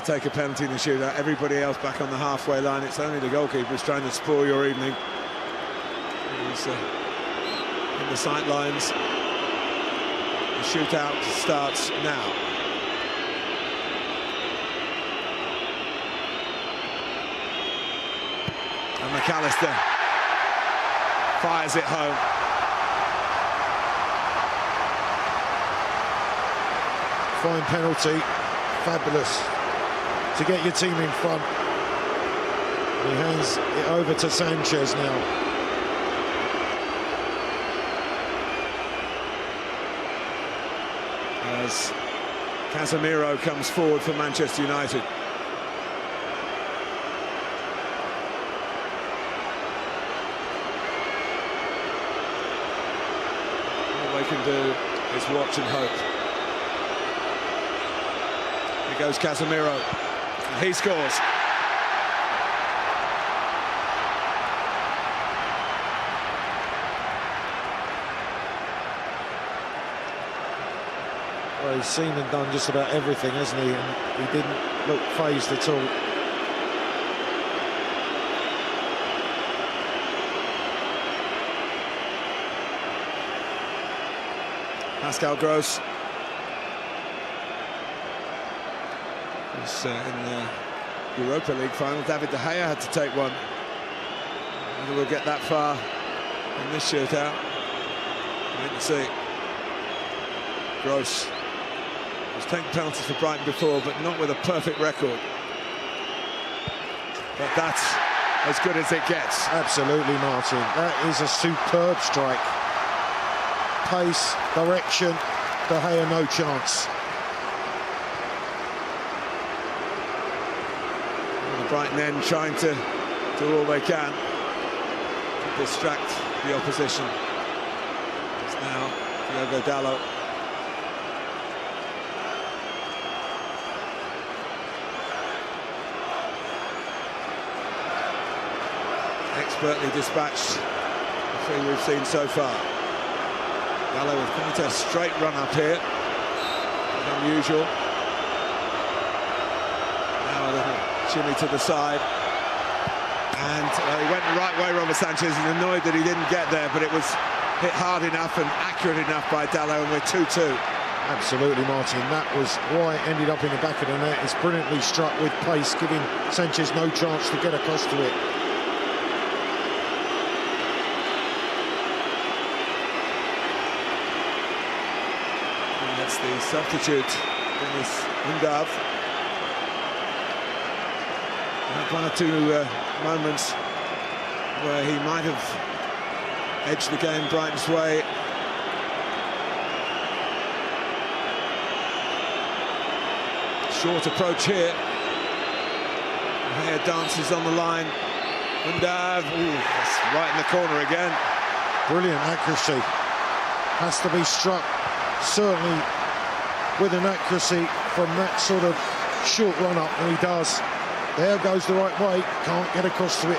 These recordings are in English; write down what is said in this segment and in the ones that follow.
take a penalty in the shootout. Everybody else back on the halfway line. It's only the goalkeeper who's trying to spoil your evening. He's in the sight lines. The shootout starts now. And McAllister fires it home. Fine penalty, fabulous to get your team in front. He hands it over to Sanchez now. As Casemiro comes forward for Manchester United. All they can do is watch and hope. Here goes Casemiro, and he scores. Well, he's seen and done just about everything, hasn't he? And he didn't look fazed at all. Pascal Gross was in the Europa League final. David De Gea had to take one. Whether we'll get that far in this shootout, wait and see. Gross was taking penalties for Brighton before, but not with a perfect record. But that's as good as it gets. Absolutely, Martin. That is a superb strike. Pace, direction, De Gea no chance. And the Brighton end trying to do all they can to distract the opposition. It's now Diogo Dalot. Expertly dispatched the three we've seen so far. Dalot with quite a straight run up here, unusual. Now a little shimmy to the side, and he went the right way, Robert Sanchez, and annoyed that he didn't get there, but it was hit hard enough and accurate enough by Dalot, and we're 2-2. Absolutely, Martin. That was why it ended up in the back of the net. It's brilliantly struck with pace, giving Sanchez no chance to get across to it. That's the substitute, Dennis Undav. Had one or two moments where he might have edged the game Brighton's way. Short approach here. Here dances on the line. Undav, that's right in the corner again. Brilliant accuracy. Has to be struck, certainly with an accuracy from that sort of short run-up, and he does. There goes the right way, can't get across to it.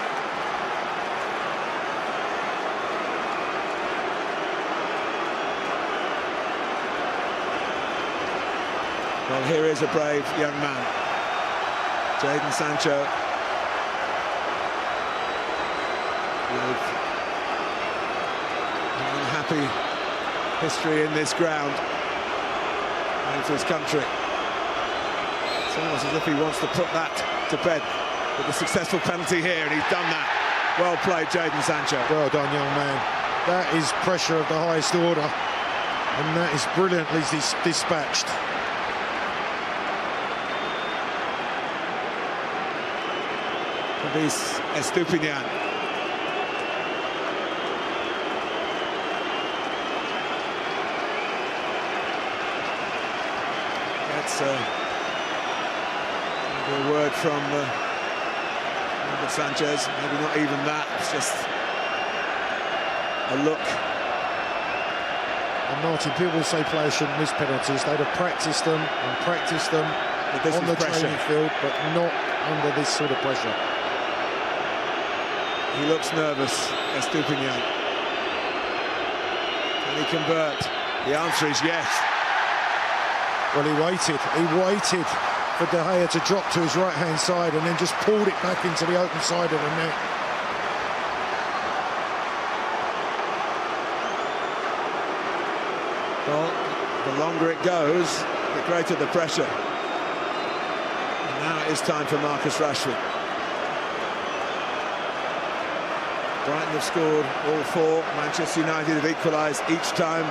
Well, here is a brave young man, Jadon Sancho, with an unhappy history in this ground, and for his country. It's almost as if he wants to put that to bed with a successful penalty here, and he's done that. Well played, Jadon Sancho. Well done, young man. That is pressure of the highest order, and that is brilliantly dispatched. This Estupinian. That's a word from Robert Sanchez. Maybe not even that. It's just a look. And Martin, people say players shouldn't miss penalties. They'd have practiced them and practiced them on the training field, but not under this sort of pressure. He looks nervous, Estupinian. Can he convert? The answer is yes. Well, he waited for De Gea to drop to his right-hand side and then just pulled it back into the open side of the net. Well, the longer it goes, the greater the pressure. And now it is time for Marcus Rashford. Brighton have scored all four. Manchester United have equalised each time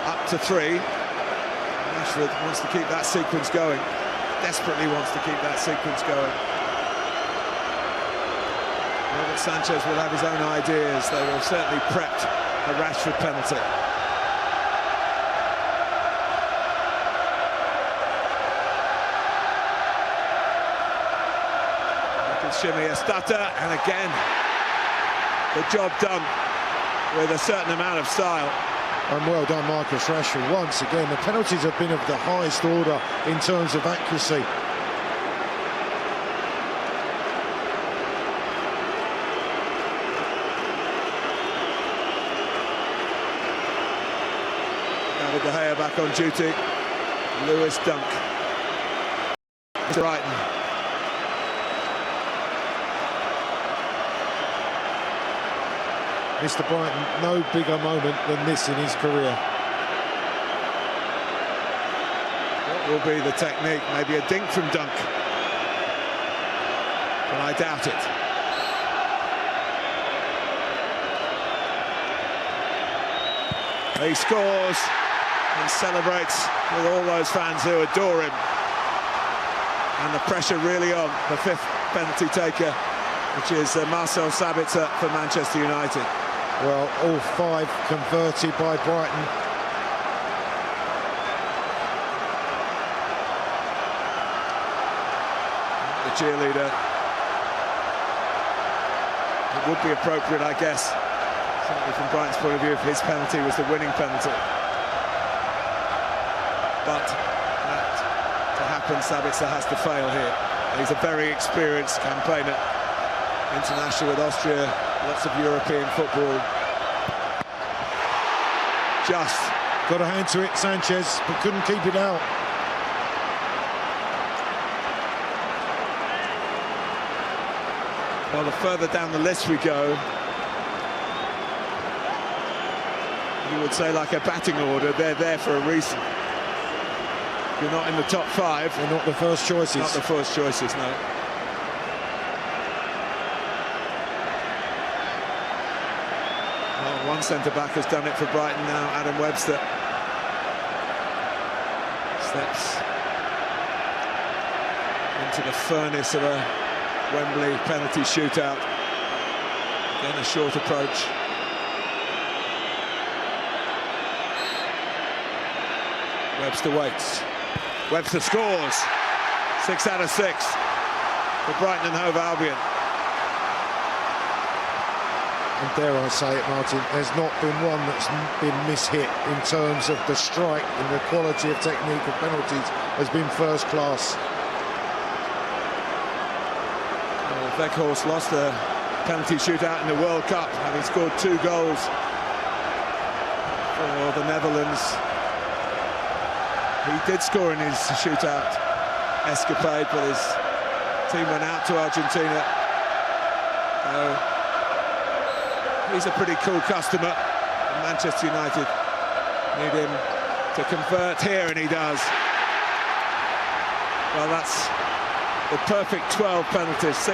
up to 3. Rashford wants to keep that sequence going. Desperately wants to keep that sequence going. Robert Sanchez will have his own ideas. They will certainly prepped a Rashford penalty. Shimmy, a stutter, and again the job done with a certain amount of style. And well done, Marcus Rashford. Once again, the penalties have been of the highest order in terms of accuracy. David De Gea back on duty. Lewis Dunk. Brighton. Mr. Brighton, no bigger moment than this in his career. What will be the technique? Maybe a dink from Dunk. But I doubt it. He scores and celebrates with all those fans who adore him. And the pressure really on the 5th penalty taker, which is Marcel Sabitzer for Manchester United. Well, all 5 converted by Brighton. The cheerleader. It would be appropriate, I guess, certainly from Brighton's point of view, if his penalty was the winning penalty. But that to happen, Sabitzer has to fail here. He's a very experienced campaigner. International with Austria, lots of European football. Just got a hand to it, Sanchez, but couldn't keep it out. Well, the further down the list we go, you would say like a batting order, they're there for a reason. You're not in the top 5. They're not the first choices. Not the first choices, no. Well, one centre-back has done it for Brighton now, Adam Webster. Steps into the furnace of a Wembley penalty shootout. Again, a short approach. Webster waits. Webster scores. 6 out of 6 for Brighton and Hove Albion. And dare I say it, Martin, there's not been one that's been mishit in terms of the strike, and the quality of technique of penalties has been first class. Well, Weghorst lost a penalty shootout in the World Cup, having scored 2 goals for the Netherlands. He did score in his shootout escapade, but his team went out to Argentina. He's a pretty cool customer, and Manchester United need him to convert here, and he does. Well, that's the perfect 12 penalties.